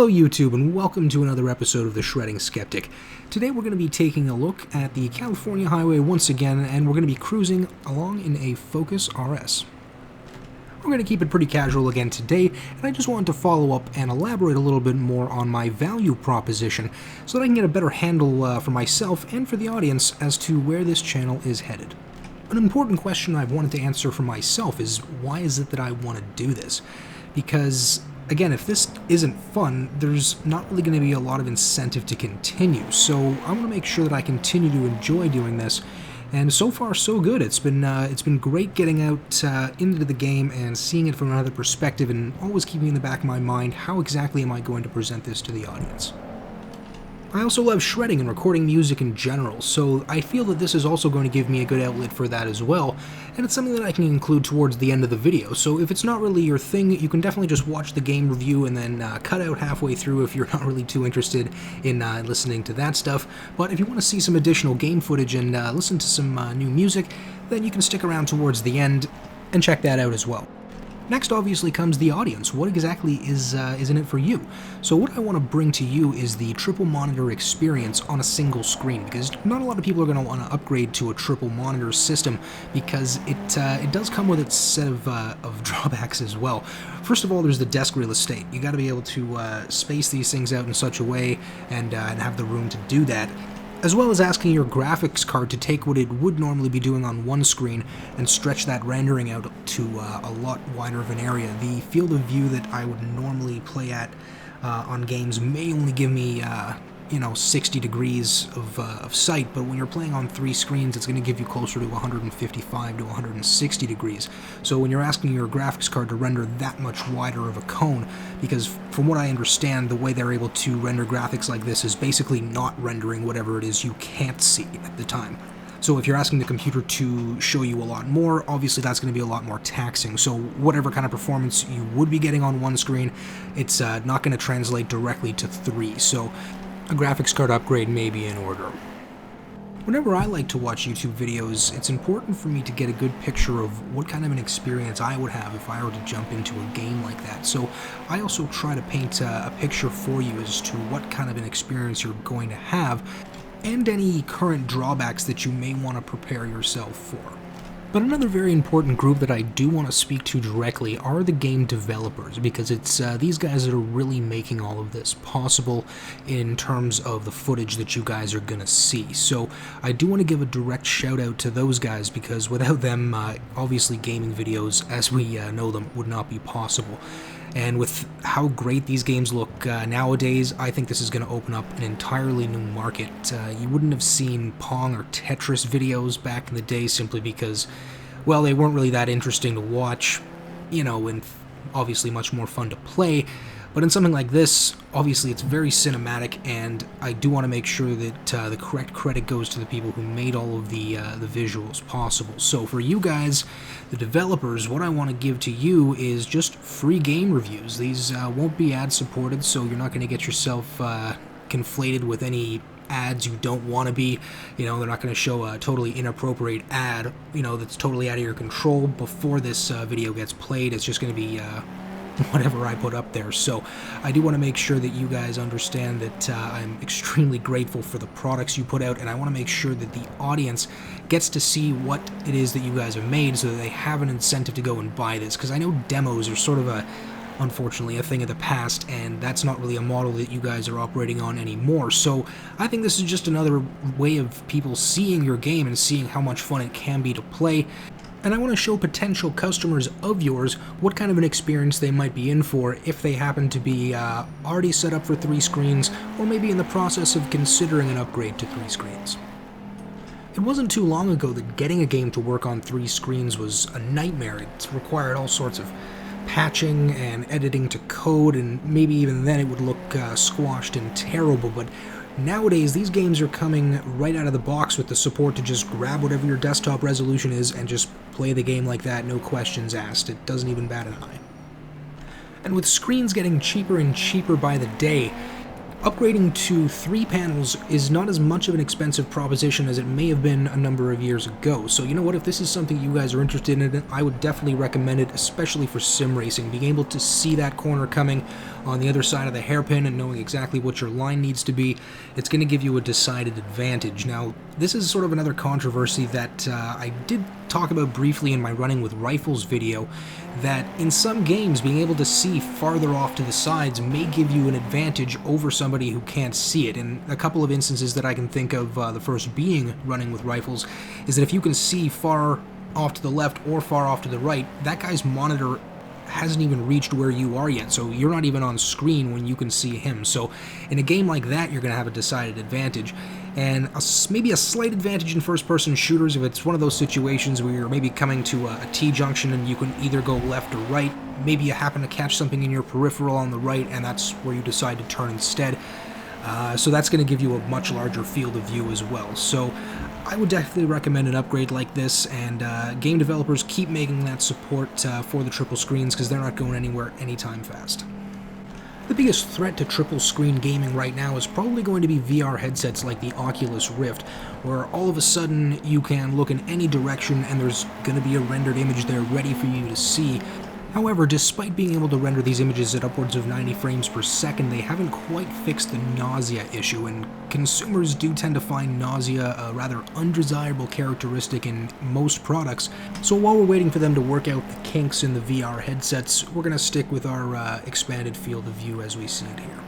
Hello YouTube and welcome to another episode of The Shredding Skeptic. Today we're going to be taking a look at the California Highway once again, and we're going to be cruising along in a Focus RS. We're going to keep it pretty casual again today, and I just wanted to follow up and elaborate a little bit more on my value proposition so that I can get a better handle for myself and for the audience as to where this channel is headed. An important question I've wanted to answer for myself is, why is it that I want to do this? Because again, if this isn't fun, there's not really going to be a lot of incentive to continue, so I'm going to make sure that I continue to enjoy doing this, and so far so good. It's been great getting out into the game and seeing it from another perspective, and always keeping in the back of my mind, how exactly am I going to present this to the audience? I also love shredding and recording music in general, so I feel that this is also going to give me a good outlet for that as well, and it's something that I can include towards the end of the video, so if it's not really your thing, you can definitely just watch the game review and then cut out halfway through if you're not really too interested in listening to that stuff. But if you want to see some additional game footage and listen to some new music, then you can stick around towards the end and check that out as well. Next, obviously, comes the audience. What exactly is in it for you? So what I want to bring to you is the triple monitor experience on a single screen, because not a lot of people are going to want to upgrade to a triple monitor system, because it does come with its set of drawbacks as well. First of all, there's the desk real estate. You got to be able to space these things out in such a way and have the room to do that, as well as asking your graphics card to take what it would normally be doing on one screen and stretch that rendering out to a lot wider of an area. The field of view that I would normally play at on games may only give me 60 degrees of sight, but when you're playing on three screens, it's going to give you closer to 155 to 160 degrees. So when you're asking your graphics card to render that much wider of a cone, because from what I understand, the way they're able to render graphics like this is basically not rendering whatever it is you can't see at the time. So if you're asking the computer to show you a lot more, obviously that's going to be a lot more taxing. So whatever kind of performance you would be getting on one screen, it's not going to translate directly to three. So a graphics card upgrade may be in order. Whenever I like to watch YouTube videos, it's important for me to get a good picture of what kind of an experience I would have if I were to jump into a game like that. So I also try to paint a picture for you as to what kind of an experience you're going to have, and any current drawbacks that you may want to prepare yourself for. But another very important group that I do want to speak to directly are the game developers, because it's these guys that are really making all of this possible in terms of the footage that you guys are going to see. So I do want to give a direct shout out to those guys, because without them, obviously gaming videos as we know them would not be possible. And with how great these games look nowadays, I think this is going to open up an entirely new market. You wouldn't have seen Pong or Tetris videos back in the day simply because, well, they weren't really that interesting to watch, and obviously much more fun to play. But in something like this, obviously it's very cinematic, and I do want to make sure that the correct credit goes to the people who made all of the visuals possible. So for you guys, the developers, what I want to give to you is just free game reviews. These won't be ad-supported, so you're not going to get yourself conflated with any ads you don't want to be. They're not going to show a totally inappropriate ad, that's totally out of your control before this video gets played. It's just going to be whatever I put up there. So I do want to make sure that you guys understand that I'm extremely grateful for the products you put out, and I want to make sure that the audience gets to see what it is that you guys have made so that they have an incentive to go and buy this, because I know demos are sort of unfortunately a thing of the past, and that's not really a model that you guys are operating on anymore. So I think this is just another way of people seeing your game and seeing how much fun it can be to play. And I want to show potential customers of yours what kind of an experience they might be in for if they happen to be already set up for three screens, or maybe in the process of considering an upgrade to three screens. It wasn't too long ago that getting a game to work on three screens was a nightmare. It required all sorts of patching and editing to code, and maybe even then it would look squashed and terrible, but nowadays, these games are coming right out of the box with the support to just grab whatever your desktop resolution is and just play the game like that, no questions asked. It doesn't even bat an eye. And with screens getting cheaper and cheaper by the day, Upgrading to 3 panels is not as much of an expensive proposition as it may have been a number of years ago. So you know what, if this is something you guys are interested in, I would definitely recommend it, especially for sim racing. Being able to see that corner coming on the other side of the hairpin and knowing exactly what your line needs to be, it's going to give you a decided advantage. Now, this is sort of another controversy that I did talk about briefly in my running with rifles video, that in some games being able to see farther off to the sides may give you an advantage over somebody who can't see it. In a couple of instances that I can think of, the first being running with rifles, is that if you can see far off to the left or far off to the right, that guy's monitor hasn't even reached where you are yet, so you're not even on screen when you can see him. So in a game like that, you're going to have a decided advantage, and maybe a slight advantage in first-person shooters if it's one of those situations where you're maybe coming to a T-junction and you can either go left or right. Maybe you happen to catch something in your peripheral on the right, and that's where you decide to turn instead. So that's going to give you a much larger field of view as well. So I would definitely recommend an upgrade like this, and game developers keep making that support for the triple screens, because they're not going anywhere anytime fast. The biggest threat to triple screen gaming right now is probably going to be VR headsets like the Oculus Rift, where all of a sudden you can look in any direction and there's going to be a rendered image there ready for you to see. However, despite being able to render these images at upwards of 90 frames per second, they haven't quite fixed the nausea issue, and consumers do tend to find nausea a rather undesirable characteristic in most products. So while we're waiting for them to work out the kinks in the VR headsets, we're going to stick with our expanded field of view as we see it here.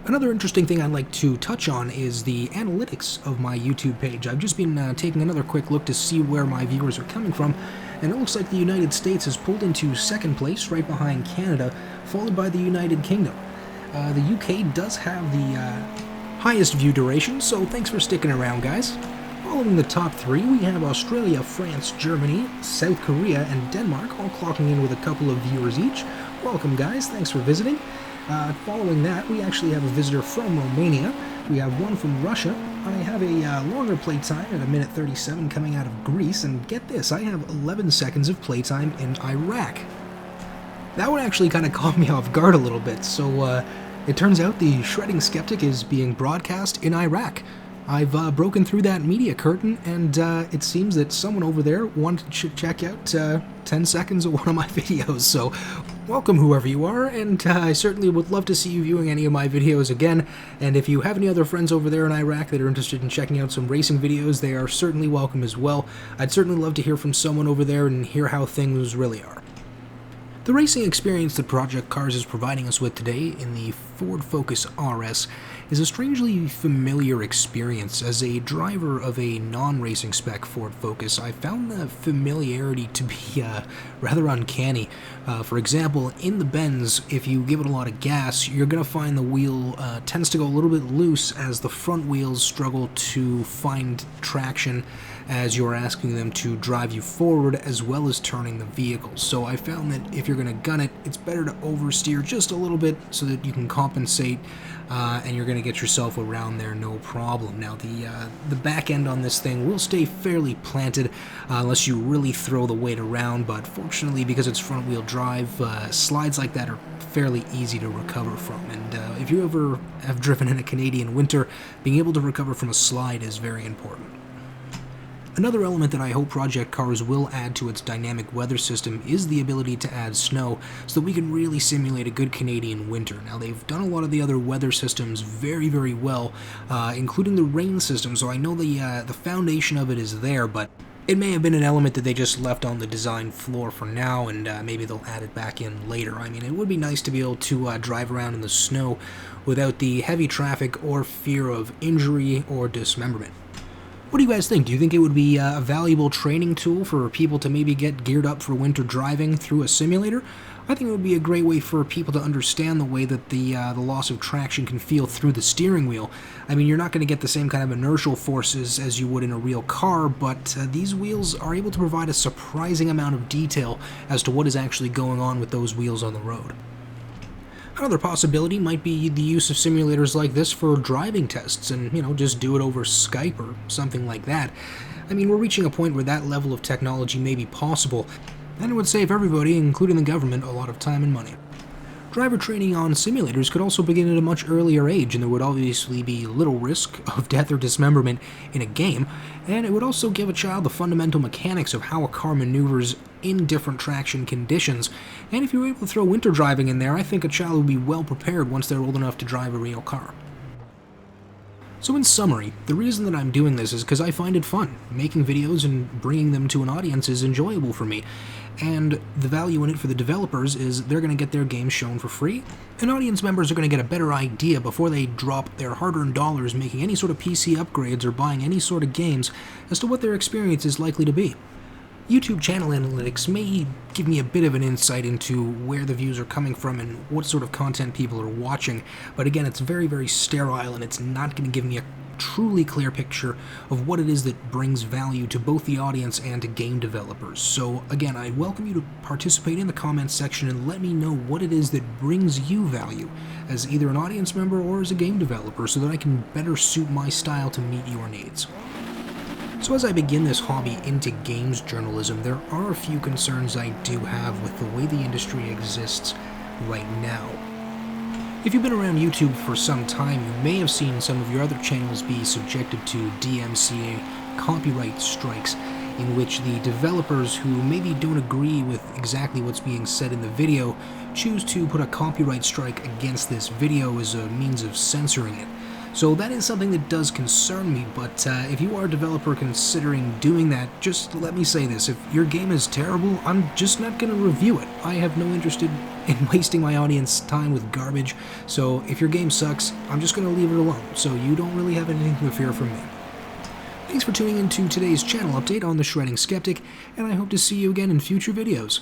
Another interesting thing I'd like to touch on is the analytics of my YouTube page. I've just been taking another quick look to see where my viewers are coming from, and it looks like the United States has pulled into second place, right behind Canada, followed by the United Kingdom. The UK does have the highest view duration, so thanks for sticking around, guys. Following the top 3, we have Australia, France, Germany, South Korea, and Denmark, all clocking in with a couple of viewers each. Welcome, guys. Thanks for visiting. Following that, we actually have a visitor from Romania. We have one from Russia. I have a longer playtime at 1:37 coming out of Greece, and get this, I have 11 seconds of playtime in Iraq. That one actually kind of caught me off guard a little bit, so it turns out the Shredding Skeptic is being broadcast in Iraq. I've broken through that media curtain, and it seems that someone over there wanted to check out 10 seconds of one of my videos, so welcome whoever you are, and I certainly would love to see you viewing any of my videos again, and if you have any other friends over there in Iraq that are interested in checking out some racing videos, they are certainly welcome as well. I'd certainly love to hear from someone over there and hear how things really are. The racing experience that Project Cars is providing us with today in the Ford Focus RS is a strangely familiar experience. As a driver of a non-racing spec Ford Focus, I found the familiarity to be rather uncanny. For example, in the bends, if you give it a lot of gas, you're going to find the wheel tends to go a little bit loose as the front wheels struggle to find traction as you're asking them to drive you forward as well as turning the vehicle. So I found that if you're going to gun it, it's better to oversteer just a little bit so that you can compensate and you're going to get yourself around there no problem. Now the back end on this thing will stay fairly planted unless you really throw the weight around, but fortunately because it's front wheel drive, slides like that are fairly easy to recover from, and if you ever have driven in a Canadian winter, being able to recover from a slide is very important. Another element that I hope Project Cars will add to its dynamic weather system is the ability to add snow so that we can really simulate a good Canadian winter. Now, they've done a lot of the other weather systems very, very well, including the rain system, so I know the foundation of it is there, but it may have been an element that they just left on the design floor for now, and maybe they'll add it back in later. I mean, it would be nice to be able to drive around in the snow without the heavy traffic or fear of injury or dismemberment. What do you guys think? Do you think it would be a valuable training tool for people to maybe get geared up for winter driving through a simulator? I think it would be a great way for people to understand the way that the loss of traction can feel through the steering wheel. I mean, you're not going to get the same kind of inertial forces as you would in a real car, but these wheels are able to provide a surprising amount of detail as to what is actually going on with those wheels on the road. Another possibility might be the use of simulators like this for driving tests and, just do it over Skype or something like that. I mean, we're reaching a point where that level of technology may be possible, and it would save everybody, including the government, a lot of time and money. Driver training on simulators could also begin at a much earlier age, and there would obviously be little risk of death or dismemberment in a game, and it would also give a child the fundamental mechanics of how a car maneuvers in different traction conditions. And if you were able to throw winter driving in there, I think a child would be well prepared once they're old enough to drive a real car. So in summary, the reason that I'm doing this is because I find it fun. Making videos and bringing them to an audience is enjoyable for me. And the value in it for the developers is they're going to get their games shown for free, and audience members are going to get a better idea before they drop their hard-earned dollars making any sort of PC upgrades or buying any sort of games as to what their experience is likely to be. YouTube channel analytics may give me a bit of an insight into where the views are coming from and what sort of content people are watching, but again, it's very, very sterile, and it's not going to give me a truly clear picture of what it is that brings value to both the audience and to game developers. So again, I welcome you to participate in the comments section and let me know what it is that brings you value as either an audience member or as a game developer so that I can better suit my style to meet your needs. So as I begin this hobby into games journalism, there are a few concerns I do have with the way the industry exists right now. If you've been around YouTube for some time, you may have seen some of your other channels be subjected to DMCA copyright strikes, in which the developers who maybe don't agree with exactly what's being said in the video choose to put a copyright strike against this video as a means of censoring it. So that is something that does concern me, but if you are a developer considering doing that, just let me say this: if your game is terrible, I'm just not going to review it. I have no interest in wasting my audience time with garbage, so if your game sucks, I'm just going to leave it alone, so you don't really have anything to fear from me. Thanks for tuning into today's channel update on The Shredding Skeptic, and I hope to see you again in future videos.